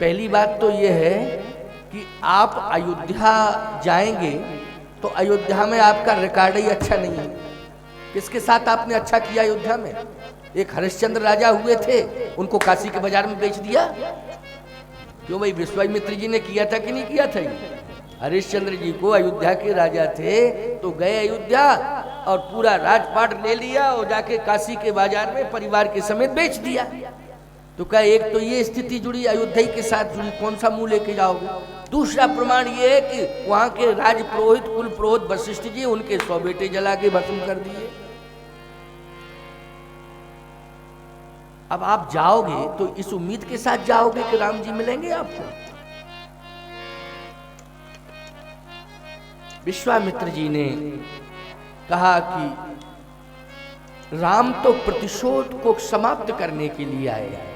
पहली बात तो यह है कि आप अयोध्या जाएंगे तो अयोध्या में आपका रिकॉर्ड ही अच्छा नहीं है। किसके साथ आपने अच्छा किया अयोध्या में? एक हरिश्चंद्र राजा हुए थे, उनको काशी के बाजार में बेच दिया। क्यों भाई, विश्वामित्र जी ने किया था कि नहीं किया था? हरिश्चंद्र जी को अयोध्या के राजा थे तो गए अयोध्या और पूरा राजपाट ले लिया और जाके काशी के बाजार में परिवार के समेत बेच दिया। तो क्या एक तो ये स्थिति जुड़ी अयोध्या के साथ जुड़ी, कौन सा मुंह लेके जाओगे? दूसरा प्रमाण ये है कि वहां के राज पुरोहित कुल पुरोहित वशिष्ठ जी, उनके 100 बेटे जला के भस्म कर दिए। अब आप जाओगे तो इस उम्मीद के साथ जाओगे कि राम जी मिलेंगे आपको। विश्वामित्र जी ने कहा कि राम तो प्रतिशोध को समाप्त करने के लिए आए हैं।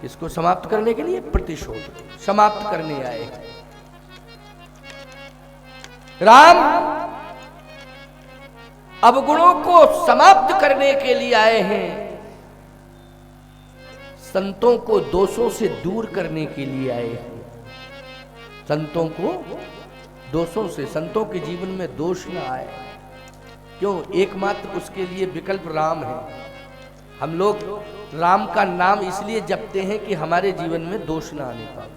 इसको समाप्त करने के लिए, प्रतिशोध समाप्त करने आए हैं। राम अवगुणों को समाप्त करने के लिए आए हैं, संतों को दोषों से दूर करने के लिए आए हैं। संतों को दोषों से, संतों के जीवन में दोष ना आए। क्यों? एकमात्र उसके लिए विकल्प राम है। हम लोग राम का नाम इसलिए जपते हैं कि हमारे जीवन में दोष ना आने पाए।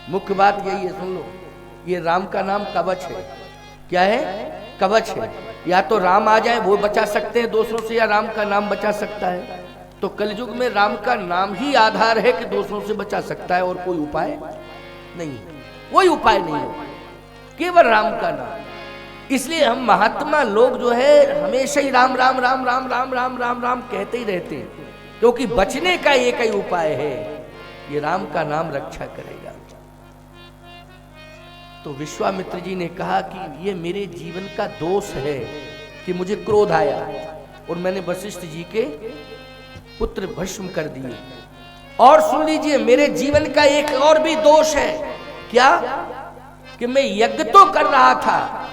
मुख्य बात यही है, सुन लो, ये राम का नाम कवच है। क्या है? कवच है। या तो राम आ जाए, वो बचा सकते हैं दोषों से, या राम का नाम बचा सकता है। तो कलयुग में राम का नाम ही आधार है कि दोषों से बचा सकता है, और कोई उपाय नहीं, कोई उपाय नहीं है, केवल राम का नाम। इसलिए हम महात्मा लोग जो है हमेशा ही राम राम राम राम राम राम राम राम कहते ही रहते हैं, क्योंकि बचने का एक ही उपाय है, ये राम का नाम रक्षा करेगा। तो विश्वामित्र जी ने कहा कि ये मेरे जीवन का दोष है कि मुझे क्रोध आया और मैंने वशिष्ठ जी के पुत्र भस्म कर दिए। और सुन लीजिए, मेरे जीवन का एक और भी दोष है। क्या? कि मैं यज्ञ तो कर रहा था,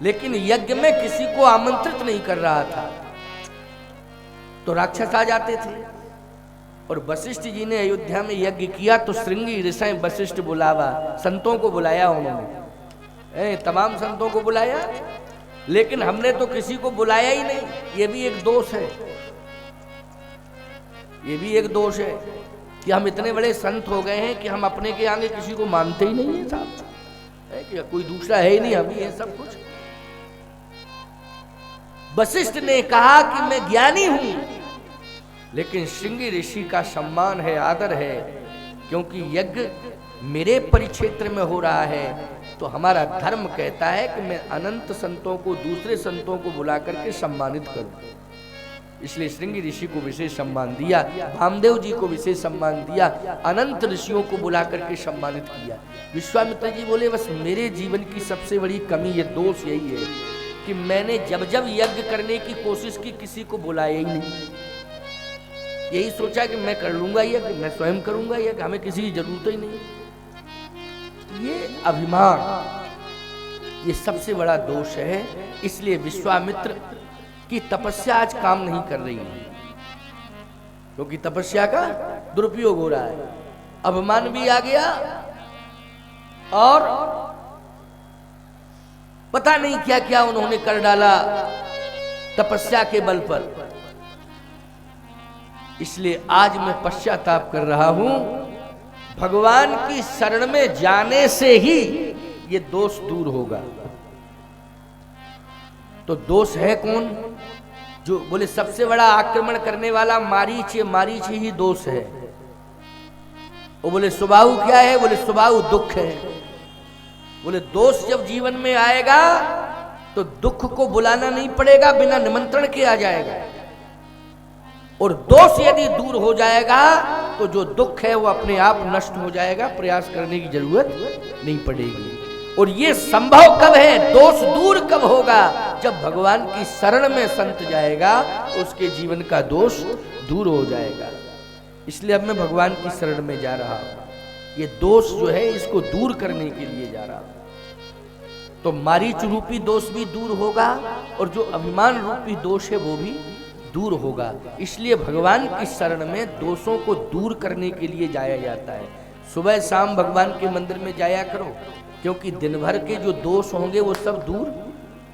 लेकिन यज्ञ में किसी को आमंत्रित नहीं कर रहा था। तो राक्षस आ जाते थे, और वशिष्ठ जी ने अयोध्या में यज्ञ किया तो श्रृंगी ऋषि वशिष्ठ बुलावा, संतों को बुलाया उन्होंने, तमाम संतों को बुलाया, लेकिन हमने तो किसी को बुलाया ही नहीं। ये भी एक दोष है, ये भी एक दोष है कि हम इतने बड़े संत हो गए हैं कि हम अपने के आगे किसी को मानते ही नहीं है साहब, कि कोई दूसरा है ही नहीं, हम ही है सब कुछ। वशिष्ठ ने कहा कि मैं ज्ञानी हूं, लेकिन श्रृंगी ऋषि का सम्मान है, आदर है, क्योंकि यज्ञ मेरे परिक्षेत्र में हो रहा है। तो हमारा धर्म कहता है कि मैं अनंत संतों को, दूसरे संतों को बुला करके सम्मानित करूं। इसलिए श्रृंगी ऋषि को विशेष सम्मान दिया, वामदेव जी को विशेष सम्मान दिया, अनंत ऋषियों को बुला करके सम्मानित किया। विश्वामित्र जी बोले, बस मेरे जीवन की सबसे बड़ी कमी, ये दोष यही है कि मैंने जब जब यज्ञ करने की कोशिश की, किसी को बुलाया ही नहीं। यही सोचा कि मैं कर लूंगा यज्ञ, मैं स्वयं करूंगा यज्ञ, हमें किसी की जरूरत ही नहीं। ये अभिमान, ये सबसे बड़ा दोष है। इसलिए विश्वामित्र की तपस्या आज काम नहीं कर रही है, क्योंकि तपस्या का दुरुपयोग हो रहा है। अभिमान भी आ गया और पता नहीं क्या क्या उन्होंने कर डाला तपस्या के बल पर। इसलिए आज मैं पश्चाताप कर रहा हूं। भगवान की शरण में जाने से ही ये दोष दूर होगा। तो दोष है कौन? जो बोले सबसे बड़ा आक्रमण करने वाला मारीच, मारीच ही दोष है। वो बोले स्वभाव क्या है? बोले स्वभाव दुख है। बोले दोष जब जीवन में आएगा तो दुख को बुलाना नहीं पड़ेगा, बिना निमंत्रण के आ जाएगा। और दोष यदि दूर हो जाएगा तो जो दुख है वो अपने आप नष्ट हो जाएगा, प्रयास करने की जरूरत नहीं पड़ेगी। और ये संभव कब है, दोष दूर कब होगा? जब भगवान की शरण में संत जाएगा तो उसके जीवन का दोष दूर हो जाएगा। इसलिए अब मैं भगवान की शरण में जा रहा हूं, ये दोष जो है इसको दूर करने के लिए जा रहा हूं। तो मारीच रूपी दोष भी दूर होगा और जो अभिमान रूपी दोष है वो भी दूर होगा। इसलिए भगवान की शरण में दोषों को दूर करने के लिए जाया जाता है। सुबह शाम भगवान के मंदिर में जाया करो, क्योंकि दिन भर के जो दोष होंगे वो सब दूर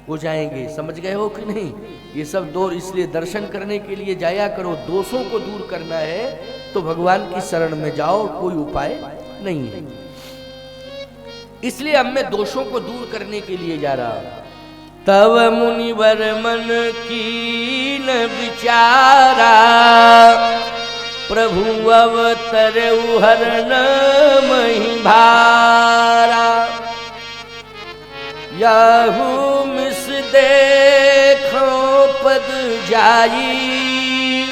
हो जाएंगे। समझ गए हो कि नहीं? ये सब दूर, इसलिए दर्शन करने के लिए जाया करो। दोषों को दूर करना है तो भगवान की शरण में जाओ, कोई उपाय नहीं है। इसलिए अब मैं दोषों को दूर करने के लिए जा रहा हूं। तब मुनिवर मन की न विचारा, प्रभु अवतरऊ हरन महि भारा। याहू मिस देखो पद जाई,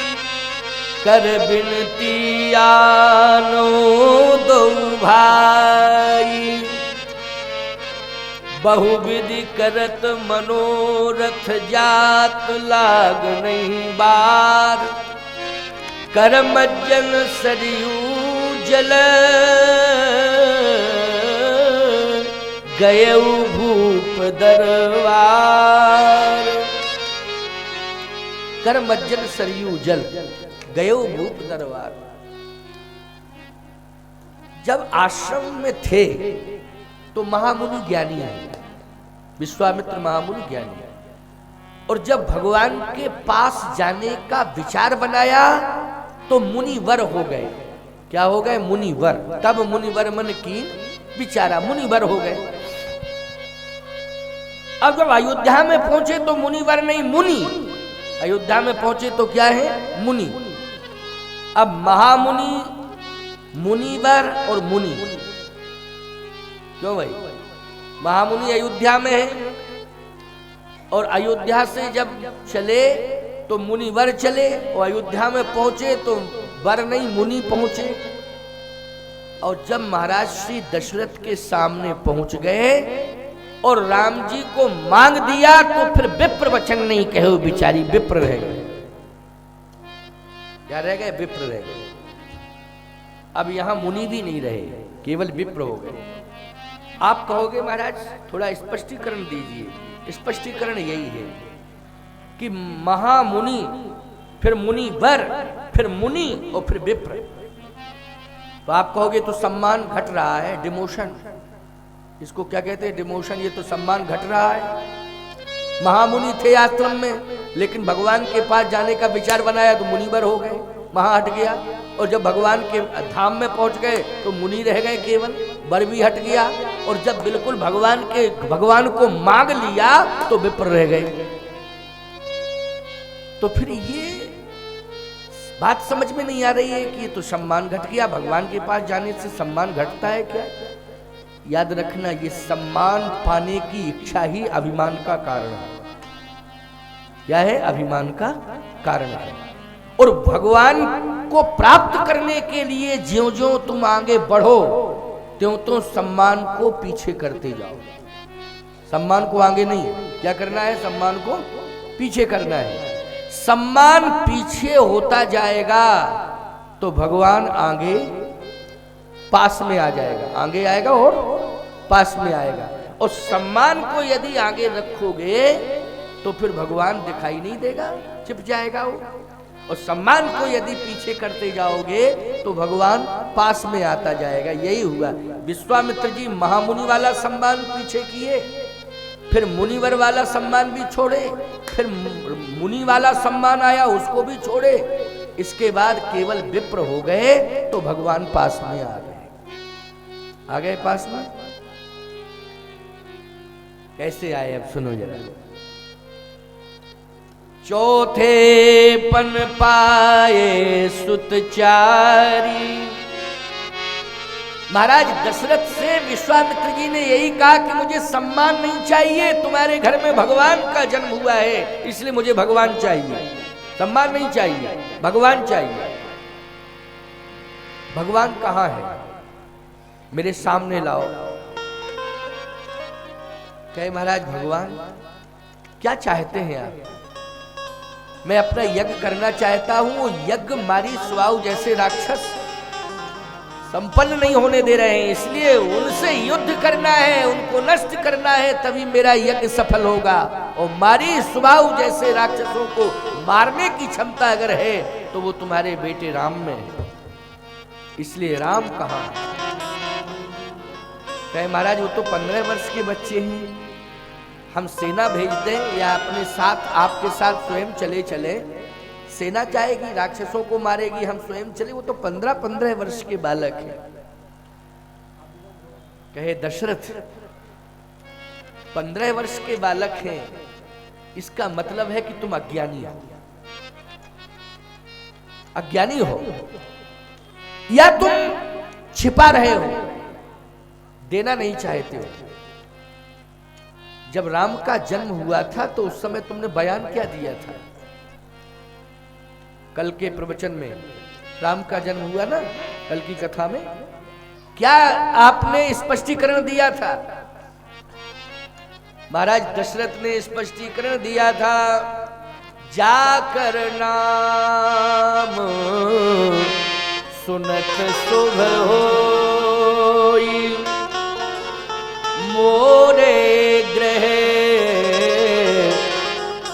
कर बिनती आनो दो भाई। बहुविधि करत मनोरथ जात लाग नहीं बार, करमज्जन सरयू जल गयऊ भूप दरबार। करमज्जन सरयू जल गयऊ भूप दरबार। जब आश्रम में थे तो महामुनि ज्ञानी है, विश्वामित्र महामुनि ज्ञानी है। और जब भगवान के पास जाने का विचार बनाया तो मुनिवर हो गए। क्या हो गए? मुनिवर। तब मुनिवर मन की विचारा, मुनिवर हो गए। अब जब अयोध्या में पहुंचे तो मुनिवर नहीं, मुनि। अयोध्या में पहुंचे तो क्या है? मुनि। अब महामुनि, मुनिवर और मुनि। क्यों भाई? महामुनि अयोध्या में है और अयोध्या से जब चले तो मुनिवर चले, और अयोध्या में पहुंचे तो वर नहीं मुनि पहुंचे। और जब महाराज श्री दशरथ के सामने पहुंच गए और राम जी को मांग दिया तो फिर विप्र वचन नहीं कहे, बिचारी विप्र रह गए। क्या रह गए? विप्र रह गए। अब यहां मुनि भी नहीं रहे, केवल विप्र हो गए। आप कहोगे महाराज थोड़ा स्पष्टीकरण दीजिए। स्पष्टीकरण यही है कि महामुनि, फिर मुनिवर, फिर मुनि और फिर विप्र। तो आप कहोगे तो सम्मान घट रहा है, डिमोशन। इसको क्या कहते हैं? डिमोशन। ये तो सम्मान घट रहा है। महामुनि थे आश्रम में, लेकिन भगवान के पास जाने का विचार बनाया तो मुनिवर हो गए, वहां हट गया। और जब भगवान के धाम में पहुंच गए तो मुनि रह गए केवल, वर भी हट गया। और जब बिल्कुल भगवान को मांग लिया तो विप्र रह गए। तो फिर ये बात समझ में नहीं आ रही है कि ये तो सम्मान घट गया। भगवान के पास जाने से सम्मान घटता है क्या? याद रखना, ये सम्मान पाने की इच्छा ही अभिमान का कारण है। क्या है? अभिमान का कारण है। और भगवान को प्राप्त करने के लिए ज्यों ज्यों तुम आगे बढ़ो त्यों तो सम्मान को पीछे करते जाओ। सम्मान को आगे नहीं, क्या करना है? सम्मान को पीछे करना है। सम्मान पीछे होता जाएगा तो भगवान आगे पास में आ जाएगा, आगे आएगा और पास में आएगा। और सम्मान को यदि आगे रखोगे तो फिर भगवान दिखाई नहीं देगा, छिप जाएगा वो। और सम्मान को यदि पीछे करते जाओगे तो भगवान पास में आता जाएगा। यही हुआ। विश्वामित्र जी महामुनि वाला सम्मान पीछे किए, फिर मुनिवर वाला सम्मान भी छोड़े, फिर मुनि वाला सम्मान आया उसको भी छोड़े। इसके बाद केवल विप्र हो गए तो भगवान पास में आ गए। आ गए पास में। कैसे आए अब सुनो जरा। चौथे पन पाए सुतचारी। महाराज दशरथ से विश्वामित्र जी ने यही कहा कि मुझे सम्मान नहीं चाहिए, तुम्हारे घर में भगवान का जन्म हुआ है इसलिए मुझे भगवान चाहिए, सम्मान नहीं चाहिए, भगवान चाहिए। भगवान कहाँ है? मेरे सामने लाओ। कहे महाराज भगवान क्या चाहते हैं आप? मैं अपना यज्ञ करना चाहता हूं। वो यज्ञ मारी स्वाऊ जैसे राक्षस संपन्न नहीं होने दे रहे हैं, इसलिए उनसे युद्ध करना है, उनको नष्ट करना है, तभी मेरा यज्ञ सफल होगा। और मारी स्वभाव जैसे राक्षसों को मारने की क्षमता अगर है तो वो तुम्हारे बेटे राम में है। इसलिए राम कहाँ? कहे महाराज वो तो 15 वर्ष के बच्चे हैं, हम सेना भेज दें या अपने साथ आपके साथ स्वयं चले चले, सेना जाएगी राक्षसों को मारेगी, हम स्वयं चले, वो तो 15 वर्ष के बालक है। कहे दशरथ 15 वर्ष के बालक हैं, इसका मतलब है कि तुम अज्ञानी हो, अज्ञानी हो या तुम छिपा रहे हो, देना नहीं चाहते हो। जब राम का जन्म हुआ था तो उस समय तुमने बयान क्या दिया था? कल के प्रवचन में राम का जन्म हुआ ना, कल की कथा में क्या आपने स्पष्टीकरण दिया था? महाराज दशरथ ने स्पष्टीकरण दिया था, जाकर नाम सुनत शुभ होई, मोरे ग्रह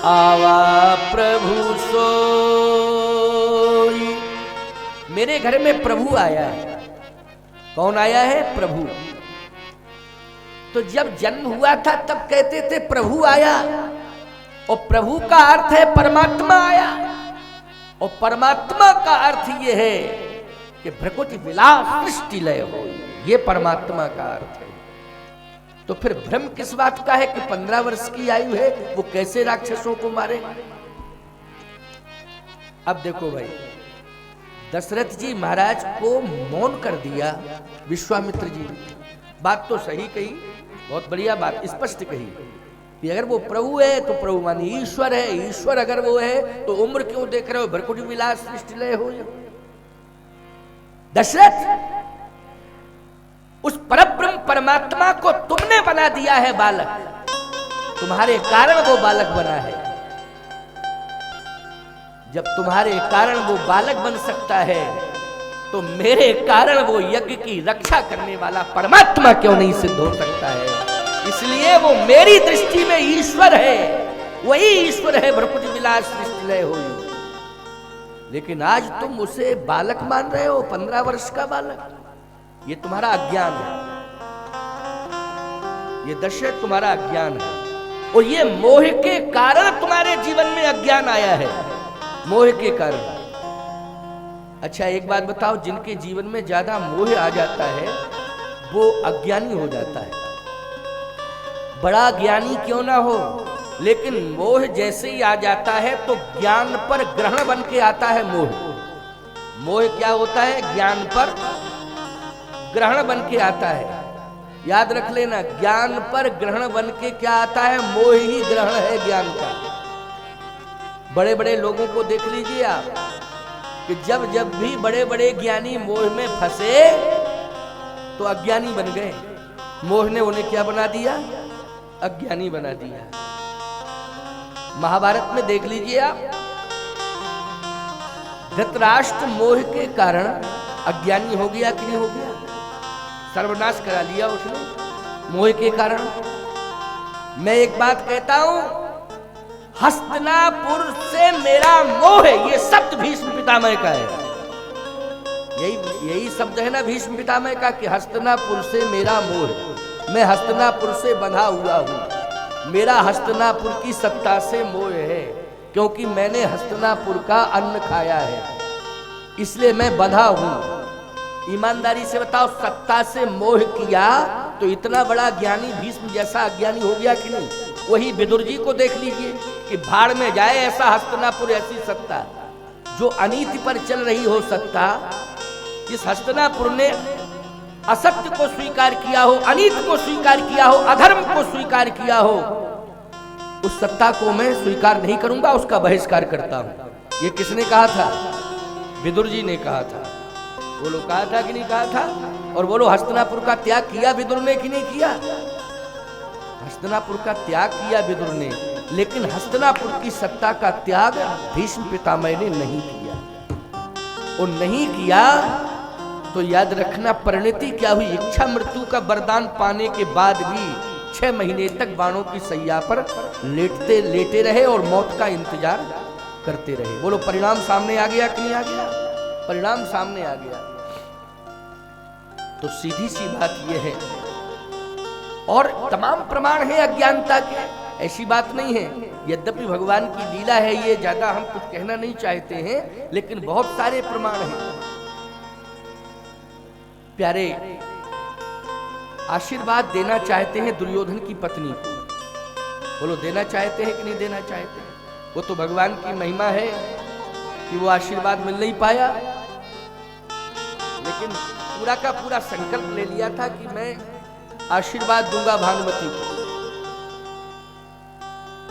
आवा प्रभु सोई। मेरे घर में प्रभु आया है। कौन आया है? प्रभु। तो जब जन्म हुआ था तब कहते थे प्रभु आया, और प्रभु का अर्थ है परमात्मा आया, और परमात्मा का अर्थ यह है कि भ्रकुटि विलास सृष्टि लय हो, ये परमात्मा का अर्थ है। तो फिर भ्रम किस बात का है कि 15 वर्ष की आयु है, वो कैसे राक्षसों को मारे? अब देखो भाई, दशरथ जी महाराज को मौन कर दिया विश्वामित्र जी ने। बात तो सही कही, बहुत बढ़िया बात स्पष्ट कही कि अगर वो प्रभु है तो प्रभु मानी ईश्वर है, ईश्वर अगर वो है तो उम्र क्यों देख रहे हो? भ्रकुटि विलास सृष्टि लय हो। दशरथ, उस परब्रह्म परमात्मा को तुमने बना दिया है बालक, तुम्हारे कारण वो बालक बना है। जब तुम्हारे कारण वो बालक बन सकता है तो मेरे कारण वो यज्ञ की रक्षा करने वाला परमात्मा क्यों नहीं सिद्ध हो सकता है? इसलिए वो मेरी दृष्टि में ईश्वर है, वही ईश्वर है भ्रकुटि विलास सृष्टि लय हो। लेकिन आज तुम उसे बालक मान रहे हो, 15 वर्ष का बालक। ये तुम्हारा अज्ञान है, ये दशरथ तुम्हारा अज्ञान है, और ये मोह के कारण तुम्हारे जीवन में अज्ञान आया है, मोह के कारण। अच्छा एक बात बताओ, जिनके जीवन में ज्यादा मोह आ जाता है वो अज्ञानी हो जाता है। बड़ा ज्ञानी क्यों ना हो, लेकिन मोह जैसे ही आ जाता है तो ज्ञान पर ग्रहण बन के आता है मोह। मोह क्या होता है? ज्ञान पर ग्रहण बन के आता है। याद रख लेना, ज्ञान पर ग्रहण बन के क्या आता है? मोह ही ग्रहण है ज्ञान का। बड़े बड़े लोगों को देख लीजिए आप कि जब जब भी बड़े बड़े ज्ञानी मोह में फंसे तो अज्ञानी बन गए। मोह ने उन्हें क्या बना दिया? अज्ञानी बना दिया। महाभारत में देख लीजिए आप, धृतराष्ट्र मोह के कारण अज्ञानी हो गया कि नहीं हो गया? सर्वनाश करा लिया उसने मोह के कारण। मैं एक बात कहता हूं, हस्तिनापुर से मेरा मोह है, ये शब्द भीष्म पितामह का है। यही शब्द है ना भीष्म पितामह का कि हस्तिनापुर से मेरा मोह है। मैं हस्तिनापुर से बंधा हुआ हूं, मेरा हस्तिनापुर की सत्ता से मोह है, क्योंकि मैंने हस्तिनापुर का अन्न खाया है, इसलिए मैं बंधा हूं। ईमानदारी से बताओ, सत्ता से मोह किया तो इतना बड़ा ज्ञानी भीष्म जैसा अज्ञानी हो गया कि नहीं? वही विदुर जी को देख लीजिए कि भाड़ में जाए ऐसा हस्तिनापुर, ऐसी सत्ता जो अनीति पर चल रही हो सत्ता, जिस हस्तिनापुर ने असत्य को स्वीकार किया हो, अनीति को स्वीकार किया हो, अधर्म को स्वीकार किया हो, उस सत्ता को मैं स्वीकार नहीं करूंगा, उसका बहिष्कार करता हूं। ये किसने कहा था? विदुर जी ने कहा था। वो लोग कहा था कि नहीं कहा था? और बोलो, हस्तिनापुर का त्याग किया विदुर ने कि नहीं किया? हस्तिनापुर का त्याग किया विदुर ने, लेकिन हस्तिनापुर की सत्ता का त्याग भीष्म पितामह ने नहीं किया। और नहीं किया तो याद रखना परिणति क्या हुई, इच्छा मृत्यु का वरदान पाने के बाद भी 6 महीने तक बाणों की सैया पर लेटे रहे और मौत का इंतजार करते रहे। बोलो परिणाम सामने आ गया कि नहीं आ गया? परिणाम सामने आ गया। तो सीधी सी बात यह है, और तमाम प्रमाण है अज्ञानता के, ऐसी बात नहीं है। यद्यपि भगवान की लीला है, ये ज्यादा हम कुछ कहना नहीं चाहते हैं, लेकिन बहुत सारे प्रमाण हैं। प्यारे आशीर्वाद देना चाहते हैं दुर्योधन की पत्नी को। बोलो देना चाहते हैं कि नहीं देना चाहते हैं? वो तो भगवान की महिमा है कि वो आशीर्वाद मिल नहीं पाया, लेकिन पूरा का पूरा संकल्प ले लिया था कि मैं आशीर्वाद दूंगा भानुमति को,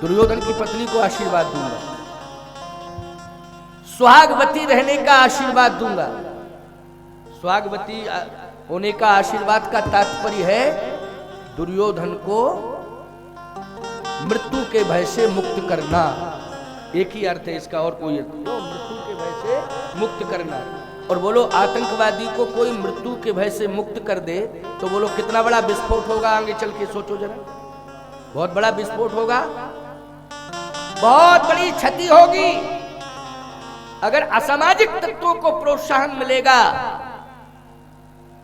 दुर्योधन की पत्नी को आशीर्वाद दूंगा, सुहागवती रहने का आशीर्वाद दूंगा। सुहागवती होने का आशीर्वाद का तात्पर्य है दुर्योधन को मृत्यु के भय से मुक्त करना। एक ही अर्थ है इसका, और कोई अर्थ नहीं। मृत्यु के भय से मुक्त करना। और बोलो आतंकवादी को कोई मृत्यु के भय से मुक्त कर दे तो बोलो कितना बड़ा विस्फोट होगा, आगे चल के सोचो जरा। बहुत बड़ा विस्फोट होगा, बहुत बड़ी क्षति होगी। अगर असामाजिक तत्वों को प्रोत्साहन मिलेगा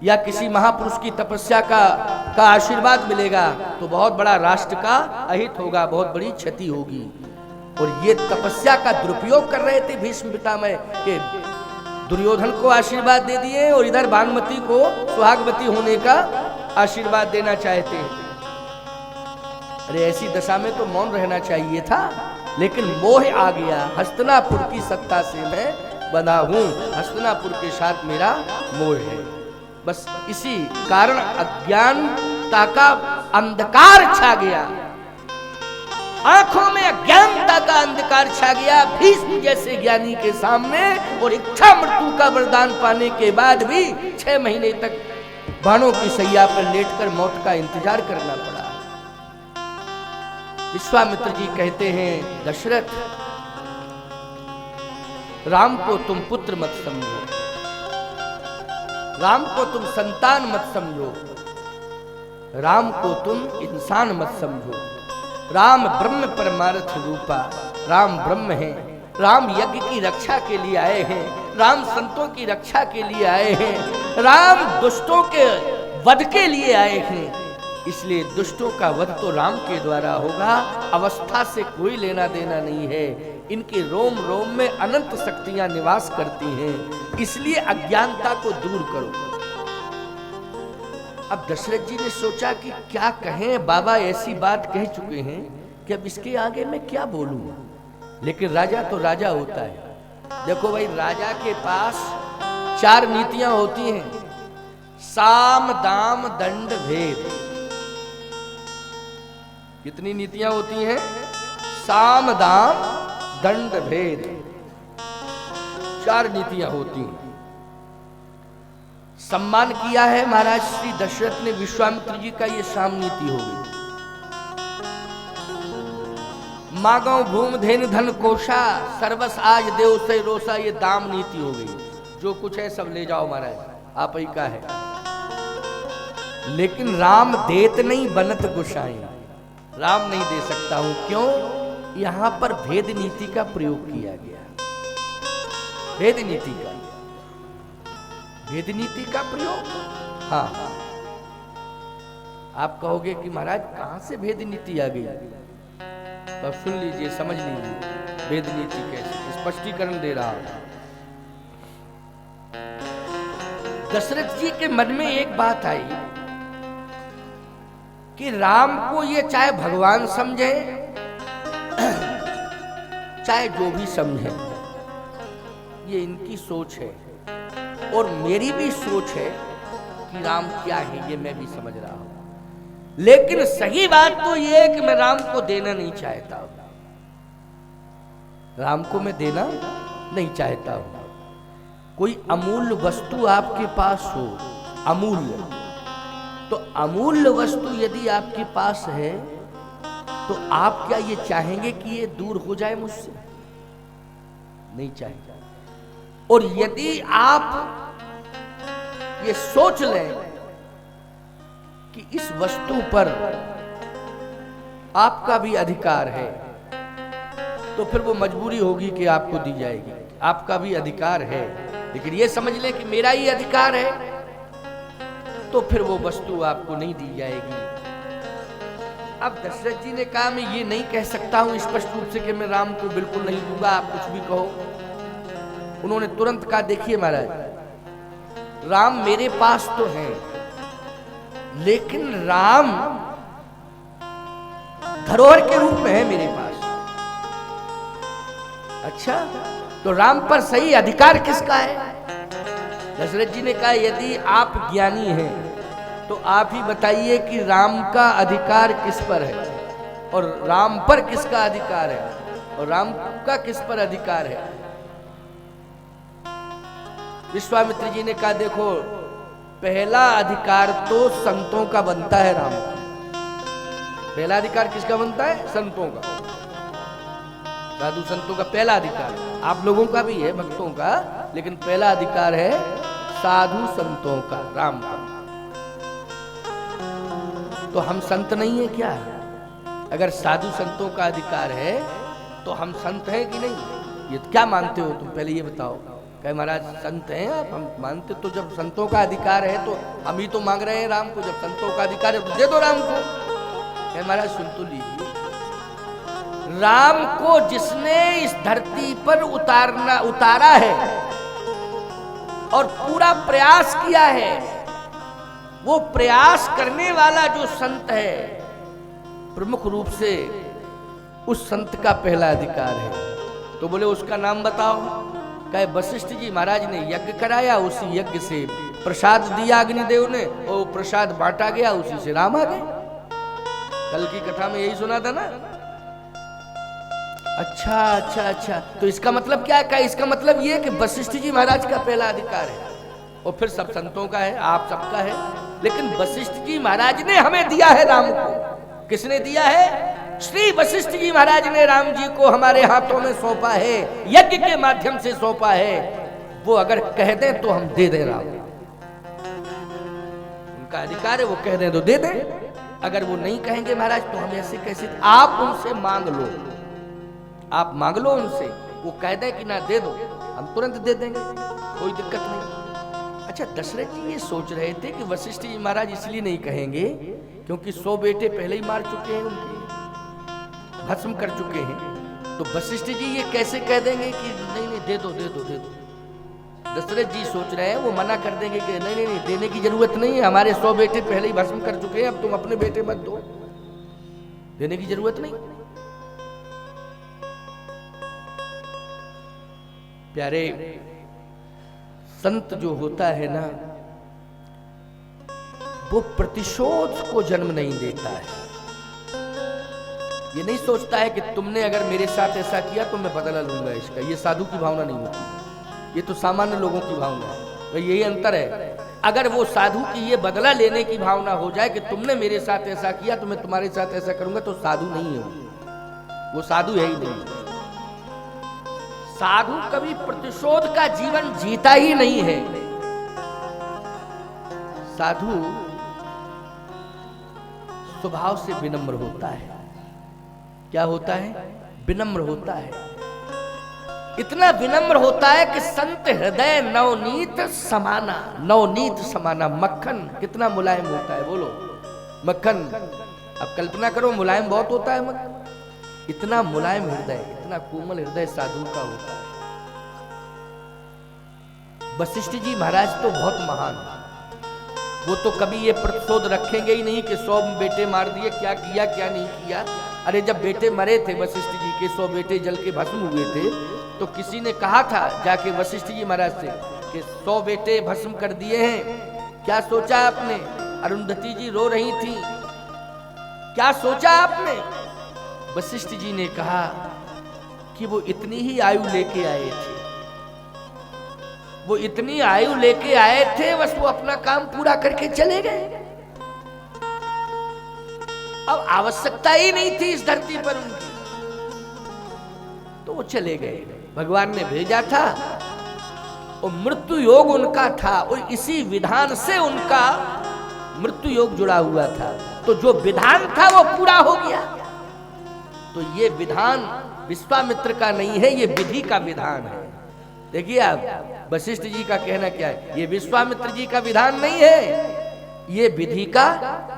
या किसी महापुरुष की तपस्या का आशीर्वाद मिलेगा तो बहुत बड़ा राष्ट्र का अहित होगा, बहुत बड़ी क्षति होगी। और ये तपस्या का दुरुपयोग कर रहे थे भीष्म पितामह के, दुर्योधन को आशीर्वाद दे दिए और इधर भानुमति को सुहागवती होने का आशीर्वाद देना चाहते हैं। अरे ऐसी दशा में तो मौन रहना चाहिए था, लेकिन मोह आ गया। हस्तिनापुर की सत्ता से मैं बंधा हूं, हस्तिनापुर के साथ मेरा मोह है। बस इसी कारण अज्ञानता का अंधकार छा गया, आंखों में अज्ञानता का अंधकार छा गया भीष्म जैसे ज्ञानी के सामने। और इच्छा मृत्यु का वरदान पाने के बाद भी 6 महीने तक बाणों की सैया पर लेटकर मौत का इंतजार करना पड़ा। विश्वामित्र जी कहते हैं, दशरथ राम को तुम पुत्र मत समझो, राम को तुम संतान मत समझो, राम को तुम इंसान मत समझो। राम ब्रह्म परमार्थ रूपा, राम ब्रह्म है। राम यज्ञ की रक्षा के लिए आए हैं, राम संतों की रक्षा के लिए आए हैं, राम दुष्टों के वध के लिए आए हैं। इसलिए दुष्टों का वध तो राम के द्वारा होगा, अवस्था से कोई लेना देना नहीं है। इनके रोम रोम में अनंत शक्तियां निवास करती हैं, इसलिए अज्ञानता को दूर करो। अब दशरथ जी ने सोचा कि क्या कहें, बाबा ऐसी बात कह चुके हैं कि अब इसके आगे मैं क्या बोलूं। लेकिन राजा तो राजा होता है। देखो भाई, राजा के पास 4 नीतियां होती हैं, साम दाम दंड भेद। कितनी नीतियां होती हैं? साम दाम दंड भेद, 4 नीतियां होती हैं। सम्मान किया है महाराज श्री दशरथ ने विश्वामित्र जी का, ये साम नीति हो गई। मागो भूम धेन धन कोशा, सर्वस आज देव से रोसा, ये दाम नीति हो गई। जो कुछ है सब ले जाओ महाराज, आप ही का है। लेकिन राम देत नहीं बनत गुसाई, राम नहीं दे सकता हूं। क्यों? यहां पर भेद नीति का प्रयोग किया गया, भेद नीति का, भेद नीति का प्रयोग। हाँ, आप कहोगे कि महाराज कहां से भेद नीति आ गई, तो सुन लीजिए, समझ लीजिए भेद नीति कैसे, स्पष्टीकरण दे रहा हूं। दशरथ जी के मन में एक बात आई कि राम को ये चाहे भगवान समझे चाहे जो भी समझे, ये इनकी सोच है और मेरी भी सोच है कि राम क्या है, ये मैं भी समझ रहा हूं। लेकिन सही बात तो ये है कि मैं राम को देना नहीं चाहता हूं, राम को मैं देना नहीं चाहता हूं। कोई अमूल्य वस्तु आपके पास हो, अमूल्य, तो अमूल्य वस्तु यदि आपके पास है तो आप क्या ये चाहेंगे कि ये दूर हो जाए मुझसे? नहीं चाहेंगे। और यदि आप ये सोच लें कि इस वस्तु पर आपका भी अधिकार है, तो फिर वो मजबूरी होगी कि आपको दी जाएगी। आपका भी अधिकार है, लेकिन ये समझ लें कि मेरा ही अधिकार है, तो फिर वो वस्तु आपको नहीं दी जाएगी। अब दशरथ जी ने कहा मैं ये नहीं कह सकता हूं स्पष्ट रूप से कि मैं राम को बिल्कुल नहीं दूंगा, आप कुछ भी कहो। उन्होंने तुरंत कहा देखिए महाराज, राम मेरे पास तो हैं, लेकिन राम धरोहर के रूप में है मेरे पास। अच्छा, तो राम पर सही अधिकार किसका है? दशरथ जी ने कहा यदि आप ज्ञानी हैं तो आप ही बताइए कि राम का अधिकार किस पर है और राम पर किसका अधिकार है और राम का किस पर अधिकार है। विश्वामित्र जी ने कहा देखो, पहला अधिकार तो संतों का बनता है राम का। पहला अधिकार किसका बनता है? संतों का, साधु संतों का पहला अधिकार। आप लोगों का भी है, भक्तों का, लेकिन पहला अधिकार है साधु संतों का, राम का। तो हम संत नहीं है क्या? अगर साधु संतों का अधिकार है तो हम संत हैं कि नहीं? ये क्या मानते हो तुम, पहले ये बताओ। कहे महाराज संत हैं आप, हम मानते। तो जब संतों का अधिकार है तो हम ही तो मांग रहे हैं राम को। जब संतों का अधिकार है तो दे दो राम को। कहे महाराज सुन तो लीजिए, राम को जिसने इस धरती पर उतारा है और पूरा प्रयास किया है, वो प्रयास करने वाला जो संत है, प्रमुख रूप से उस संत का पहला अधिकार है। तो बोले उसका नाम बताओ। कहे वशिष्ठ जी महाराज ने यज्ञ कराया, उसी यज्ञ से प्रसाद दिया अग्निदेव ने, और प्रसाद बांटा गया, उसी से राम आ गए। कल की कथा में यही सुना था ना। अच्छा अच्छा अच्छा, तो इसका मतलब क्या है? इसका मतलब ये कि वशिष्ठ जी महाराज का पहला अधिकार है और फिर सब संतों का है, आप सबका है। लेकिन वशिष्ठ जी महाराज ने हमें दिया है राम को। किसने दिया है? श्री वशिष्ठ जी महाराज ने राम जी को हमारे हाथों में सौंपा है, यज्ञ के माध्यम से सौंपा है। वो अगर कह दें तो हम दे दें राम, उनका अधिकार है, वो कह दें तो दे दें। अगर वो नहीं कहेंगे महाराज तो हम ऐसे कैसे? आप उनसे मांग लो, आप मांग लो उनसे, वो कह दे कि ना दे दो, हम तुरंत दे देंगे, कोई दिक्कत नहीं। अच्छा, दशरथ जी ये सोच रहे थे कि वशिष्ठ जी महाराज इसलिए नहीं कहेंगे क्योंकि 100 बेटे पहले ही मार चुके हैं, उनके भस्म कर चुके हैं। तो वशिष्ठ जी ये कैसे कह देंगे कि नहीं नहीं दे दो दे दो दे दो। दशरथ जी सोच रहे हैं वो मना कर देंगे कि नहीं नहीं देने की जरूरत नहीं है, हमारे 100 बेटे पहले ही भस्म कर चुके हैं, अब तुम अपने बेटे मत दो, देने की जरूरत नहीं। प्यारे, संत जो होता है ना, वो प्रतिशोध को जन्म नहीं देता है। ये नहीं सोचता है कि तुमने अगर मेरे साथ ऐसा किया तो मैं बदला लूंगा इसका। ये साधु की भावना नहीं होती, ये तो सामान्य लोगों की भावना है। तो यही अंतर है। अगर वो साधु की ये बदला लेने की भावना हो जाए कि तुमने मेरे साथ ऐसा किया तो मैं तुम्हारे साथ ऐसा करूंगा, तो साधु नहीं है वो साधु है ही नहीं। साधु कभी प्रतिशोध का जीवन जीता ही नहीं है। साधु स्वभाव से विनम्र होता है। क्या होता है? विनम्र होता है। इतना विनम्र होता है कि संत हृदय नवनीत समाना, नवनीत समाना। मक्खन कितना मुलायम होता है, बोलो। मक्खन, अब कल्पना करो मुलायम बहुत होता है मक्खन। इतना मुलायम हृदय, इतना कोमल हृदय साधु का होता है। वशिष्ठ जी महाराज तो बहुत महान है। वो तो कभी ये प्रतिशोध रखेंगे ही नहीं कि 100 बेटे मार दिए, क्या किया क्या नहीं किया। अरे जब बेटे मरे थे वशिष्ठ जी के, 100 बेटे जल के भस्म हुए थे, तो किसी ने कहा था जाके वशिष्ठ जी महाराज से कि 100 बेटे भस्म कर दिए हैं। क्या सोचा आपने? अरुंधति जी रो रही थी, क्या सोचा आपने? वशिष्ठ जी ने कहा कि वो इतनी ही आयु लेके आए थे, वो इतनी आयु लेके आए थे, बस वो अपना काम पूरा करके चले गए। अब आवश्यकता ही नहीं थी इस धरती पर उनकी, तो वो चले गए। भगवान ने भेजा था और मृत्यु योग उनका था, और इसी विधान से उनका मृत्यु योग जुड़ा हुआ था। तो जो विधान था वो पूरा हो गया। तो ये विधान विश्वामित्र का नहीं है, ये विधि का विधान है। देखिए आप वशिष्ठ जी का कहना क्या है, ये विश्वामित्र जी का विधान नहीं है, ये विधि का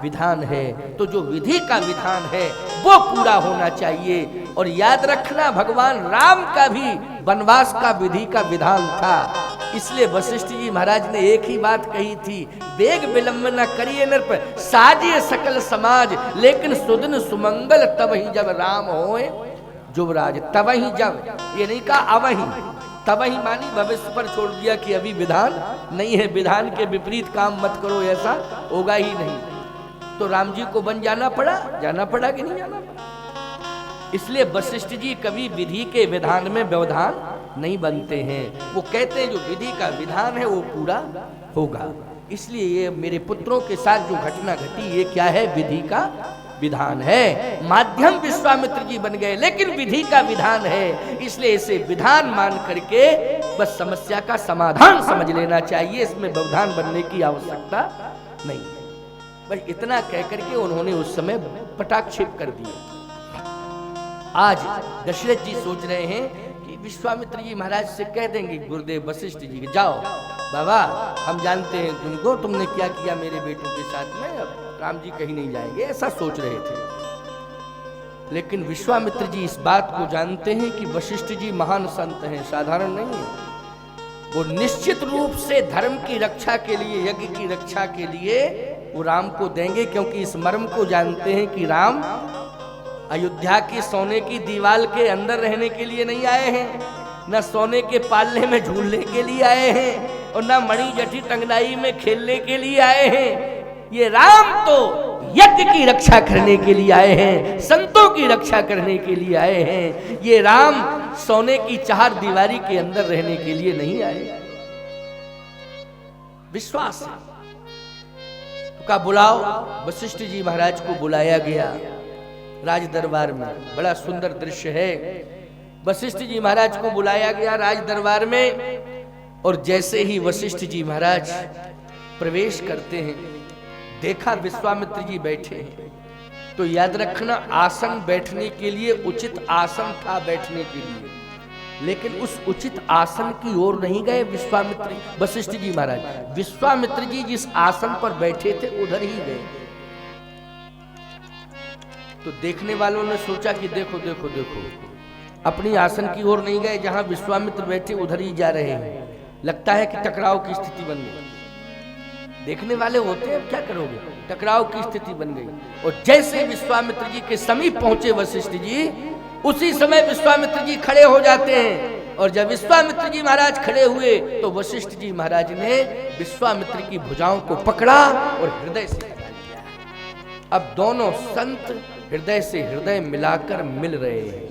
विधान है। तो जो विधि का विधान है वो पूरा होना चाहिए। और याद रखना, भगवान राम का भी वनवास का विधि का विधान था। इसलिए वशिष्ठ जी महाराज ने एक ही बात कही थी, वेग विलंब न करिए नृप, साजिए सकल समाज, लेकिन सुदिन सुमंगल तब ही जब राम होए जुवराज। तब ही जब, ये नहीं कहा अवही, तब ही मानी भविष्य पर छोड़ दिया कि अभी विधान नहीं है, विधान के विपरीत काम मत करो, ऐसा होगा ही नहीं। तो राम जी को वन जाना पड़ा कि नहीं जाना पड़ा। इसलिए वशिष्ठ जी कभी विधि के विधान में व्यवधान नहीं बनते हैं। वो कहते हैं जो विधि का विधान है वो पूरा होगा। इसलिए ये मेरे पुत्रों के साथ जो घटना घटी, ये क्या है, विधि का विधान है। माध्यम विश्वामित्र जी बन गए, लेकिन विधि का विधान है। इसलिए इसे विधान मान करके बस समस्या का समाधान समझ लेना चाहिए, इसमें व्यवधान बनने की आवश्यकता नहीं है। बस इतना कह करके उन्होंने उस समय पटाक्षेप कर दिया। आज दशरथ जी सोच रहे हैं कि विश्वामित्र जी महाराज से कह देंगे गुरुदेव वशिष्ठ जी, जाओ बाबा, हम जानते हैं तुमको, तुमने क्या किया मेरे बेटों के साथ में, अब राम जी कहीं नहीं जाएंगे, ऐसा सोच रहे थे। लेकिन विश्वामित्र जी इस बात को जानते हैं कि वशिष्ठ जी महान संत हैं, साधारण नहीं है। वो निश्चित रूप से धर्म की रक्षा के लिए, यज्ञ की रक्षा के लिए वो राम को देंगे, क्योंकि इस मर्म को जानते हैं कि राम अयोध्या की सोने की दीवार के अंदर रहने के लिए नहीं आए हैं, न सोने के पालने में झूलने के लिए आए हैं, और न मणि जटी टंगनाई में खेलने के लिए आए हैं। ये राम तो यज्ञ की रक्षा करने के लिए आए हैं, संतों की रक्षा करने के लिए आए हैं। ये राम सोने की चार दीवारी के अंदर रहने के लिए नहीं आए। विश्वास का बुलाओ। वशिष्ठ जी महाराज को बुलाया गया राज दरबार में। बड़ा सुंदर दृश्य है। वशिष्ठ जी महाराज को बुलाया गया राज दरबार में, और जैसे ही वशिष्ठ जी महाराज प्रवेश करते हैं, देखा विश्वामित्र जी बैठे हैं। तो याद रखना, आसन बैठने के लिए उचित आसन था बैठने के लिए, लेकिन उस उचित आसन की ओर नहीं गए वशिष्ठ जी महाराज। विश्वामित्र जी जिस आसन पर बैठे थे उधर ही गए। तो देखने वालों ने सोचा कि देखो देखो देखो, अपनी आसन की ओर नहीं गए, जहां विश्वामित्र बैठे उधर ही जा रहे हैं। लगता है कि टकराव की स्थिति बन गई। देखने वाले होते हैं, क्या करोगे, टकराव की स्थिति बन गई। और जैसे विश्वामित्र जी के समीप पहुंचे वशिष्ठ जी, उसी समय विश्वामित्र जी खड़े हो जाते हैं। और जब विश्वामित्र जी महाराज खड़े हुए तो वशिष्ठ जी महाराज ने विश्वामित्र की भुजाओं को पकड़ा और हृदय से लगा लिया। अब दोनों संत हृदय से हृदय मिलाकर मिल रहे हैं।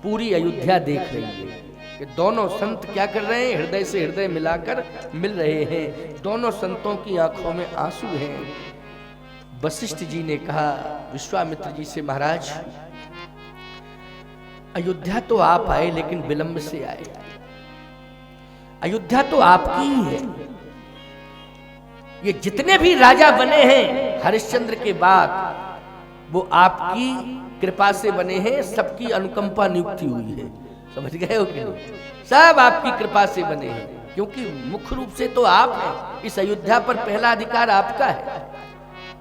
पूरी अयोध्या देख रही है कि दोनों संत क्या कर रहे हैं, हृदय से हृदय मिलाकर मिल रहे हैं। दोनों संतों की आंखों में आंसू हैं। वशिष्ठ जी ने कहा विश्वामित्र जी से, महाराज अयोध्या तो आप आए, लेकिन विलंब से आए। अयोध्या तो आपकी ही है। ये जितने भी राजा बने हैं हरिश्चंद्र के बाद, वो आपकी कृपा से बने हैं। सबकी अनुकंपा नियुक्ति हुई है, समझ गए हो कि नहीं? सब आपकी कृपा से बने हैं, क्योंकि मुख्य रूप से तो आप हैं। इस अयोध्या पर पहला अधिकार आपका है,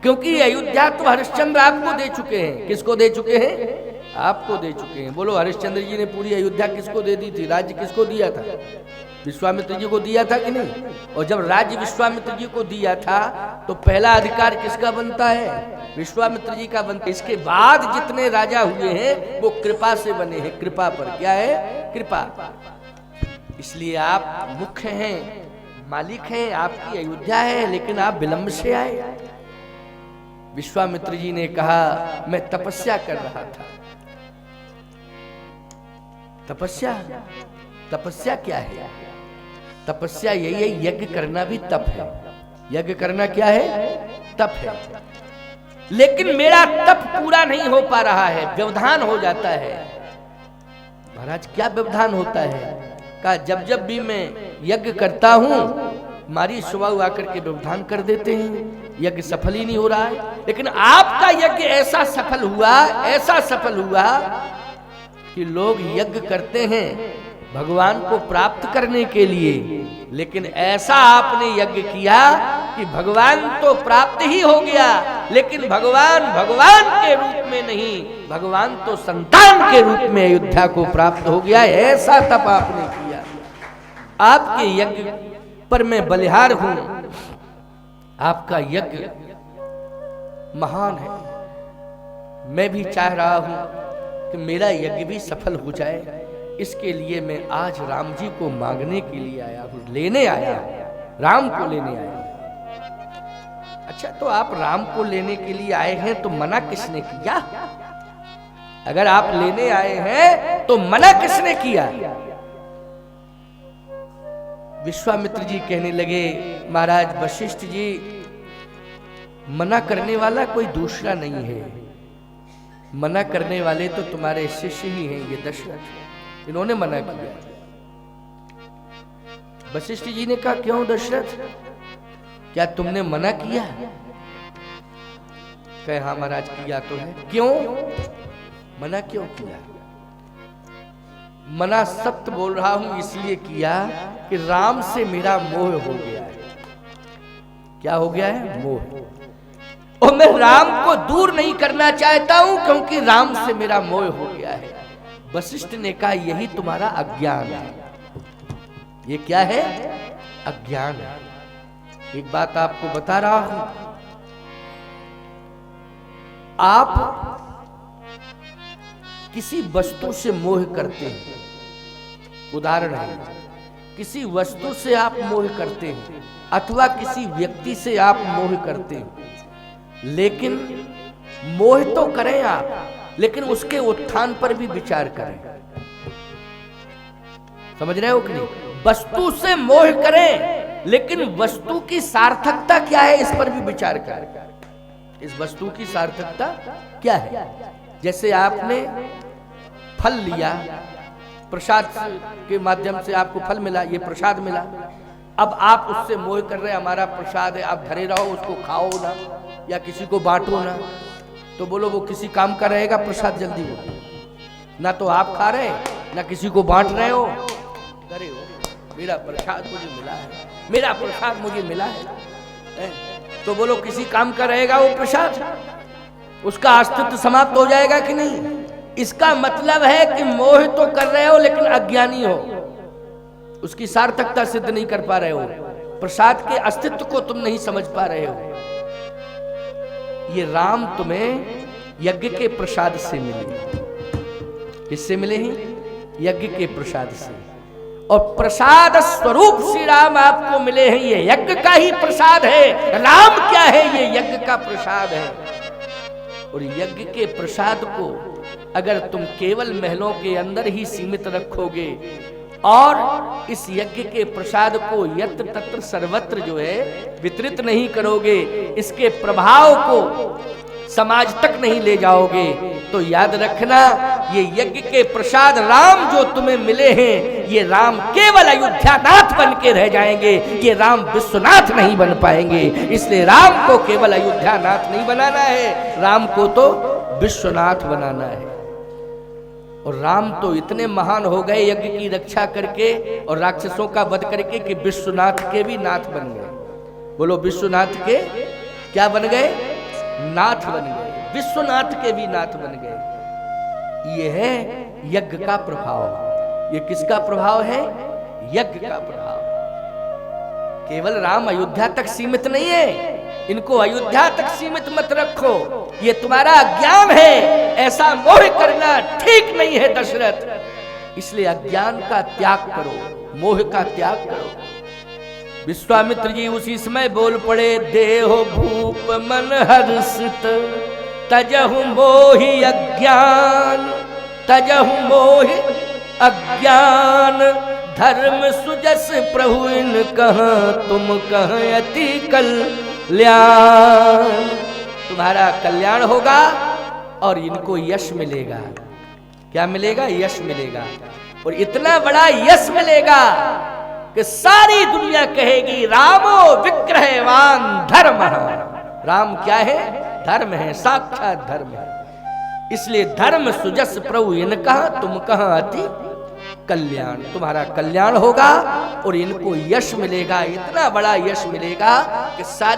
क्योंकि अयोध्या तो हरिश्चंद्र आपको दे चुके हैं। किसको दे चुके हैं? आपको दे चुके हैं। बोलो, हरिश्चंद्र जी ने पूरी अयोध्या किसको दे दी थी? राज्य किसको दिया था? विश्वामित्र जी को दिया था कि नहीं? और जब राज्य विश्वामित्र जी को दिया था तो पहला अधिकार किसका बनता है? विश्वामित्र जी का बनता है। इसके बाद जितने राजा हुए हैं वो कृपा से बने हैं। कृपा पर क्या है? कृपा। इसलिए आप मुख्य हैं, मालिक हैं, आपकी अयोध्या है, लेकिन आप विलंब से आए। विश्वामित्र जी ने कहा मैं तपस्या कर रहा था। तपस्या? तपस्या क्या है? तपस्या यही है, यज्ञ करना भी तप है। यज्ञ करना क्या है? तप है। लेकिन मेरा तप पूरा नहीं हो पा रहा है, व्यवधान हो जाता है। महाराज क्या व्यवधान होता है? कहा जब जब भी मैं यज्ञ करता हूं हमारी स्वभाव आकर के व्यवधान कर देते हैं, यज्ञ सफल ही नहीं हो रहा है। लेकिन आपका यज्ञ ऐसा सफल हुआ कि लोग यज्ञ करते हैं भगवान को प्राप्त करने के लिए, लेकिन ऐसा आपने यज्ञ किया कि भगवान तो प्राप्त ही हो गया, लेकिन भगवान के रूप में नहीं, भगवान तो संतान के रूप में अयोध्या को प्राप्त हो गया। ऐसा तप आपने किया। आपके यज्ञ पर मैं बलिहार हूं। आपका यज्ञ महान है। मैं भी चाह रहा हूं कि मेरा यज्ञ भी सफल हो जाए। इसके लिए मैं आज राम जी को मांगने के लिए आया हूं, लेने आया, राम को लेने आया। अच्छा, तो आप राम को लेने के लिए आए हैं तो मना किसने किया? अगर आप लेने आए हैं तो मना किसने किया? विश्वामित्र जी कहने लगे, महाराज वशिष्ठ जी, मना करने वाला कोई दूसरा नहीं है, मना करने वाले तो तुम्हारे शिष्य ही हैं, ये दशरथ, इन्होंने मना किया। वशिष्ठ जी ने कहा, क्यों दशरथ, क्या तुमने मना किया? कहे हाँ महाराज किया तो है। क्यों मना, क्यों किया? मना सत्य बोल रहा हूं इसलिए किया कि राम से मेरा मोह हो गया है। क्या हो गया है? मोह। और मैं राम को दूर नहीं करना चाहता हूं क्योंकि राम से मेरा मोह हो गया है। वशिष्ठ ने कहा, यही तुम्हारा अज्ञान है। ये क्या है? अज्ञान है। एक बात आपको बता रहा हूं, आप किसी वस्तु से मोह करते हैं, उदाहरण है, किसी वस्तु से आप मोह करते हैं अथवा किसी व्यक्ति से आप मोह करते हैं, लेकिन मोह तो करें आप, लेकिन उसके उत्थान पर भी विचार करें। समझ रहे हो कि नहीं? वस्तु से मोह करें, लेकिन वस्तु की सार्थकता क्या है इस पर भी विचार करें। इस वस्तु की सार्थकता क्या है? जैसे आपने फल लिया, प्रसाद के माध्यम से आपको फल मिला, ये प्रसाद मिला, अब आप उससे मोह कर रहे हैं, हमारा प्रसाद है, आप धरे रहो, उसको खाओ ना या किसी को बांटो ना, तो बोलो वो किसी काम का रहेगा प्रसाद? जल्दी हो ना, तो आप खा रहे ना किसी को बांट रहे हो, धरे हो, मेरा प्रसाद मुझे मिला है, मेरा प्रसाद मुझे मिला है, तो बोलो किसी काम का रहेगा वो प्रसाद? उसका अस्तित्व समाप्त हो जाएगा कि नहीं? इसका मतलब है कि मोह तो कर रहे हो लेकिन अज्ञानी हो, उसकी सार्थकता सिद्ध नहीं कर पा रहे हो, प्रसाद के अस्तित्व को तुम नहीं समझ पा रहे हो। ये राम तुम्हें यज्ञ के प्रसाद से मिले। किससे मिले हैं? यज्ञ के प्रसाद से। और प्रसाद स्वरूप श्री राम आपको मिले हैं, ये यज्ञ का ही प्रसाद है। राम क्या है? ये यज्ञ का प्रसाद है। और यज्ञ के प्रसाद को अगर तुम केवल महलों के अंदर ही सीमित रखोगे और इस यज्ञ के प्रसाद को यत्र तत्र सर्वत्र जो है वितरित नहीं करोगे, इसके प्रभाव को समाज तक नहीं ले जाओगे, तो याद रखना ये यज्ञ के प्रसाद राम जो तुम्हें मिले हैं, ये राम केवल अयोध्यानाथ बन के रह जाएंगे, ये राम विश्वनाथ नहीं बन पाएंगे। इसलिए राम को केवल अयोध्यानाथ नहीं बनाना है, राम को तो विश्वनाथ बनाना है। और राम तो इतने महान हो गए यज्ञ की रक्षा करके और राक्षसों का वध करके कि विश्वनाथ के भी नाथ बन गए। बोलो विश्वनाथ के क्या बन गए? नाथ बन गए, विश्वनाथ के भी नाथ बन गए। यह है यज्ञ का प्रभाव। ये किसका प्रभाव है? यज्ञ का प्रभाव। केवल राम अयोध्या तक सीमित नहीं है, इनको अयोध्या तक सीमित मत रखो, ये तुम्हारा अज्ञान है, ऐसा मोह करना ठीक नहीं है दशरथ। इसलिए अज्ञान का त्याग करो, मोह का त्याग करो। विश्वामित्र जी उसी समय बोल पड़े, देहो भूप मन हर्षित, तजहु मोहि अज्ञान, तजहु मोहि अज्ञान, धर्म सुजस प्रभु इन कहाँ, तुम कहाँ अति कल्याण। तुम्हारा कल्याण होगा और इनको यश मिलेगा। क्या मिलेगा? यश मिलेगा। और इतना बड़ा यश मिलेगा कि सारी दुनिया कहेगी रामो विग्रहवान धर्म। राम क्या है? धर्म है, साक्षात धर्म है। इसलिए धर्म सुजस प्रभु इनका तुम कहां अति कल्याण, तुम्हारा कल्याण होगा और इनको यश मिलेगा, इतना बड़ा यश मिलेगा कि सारी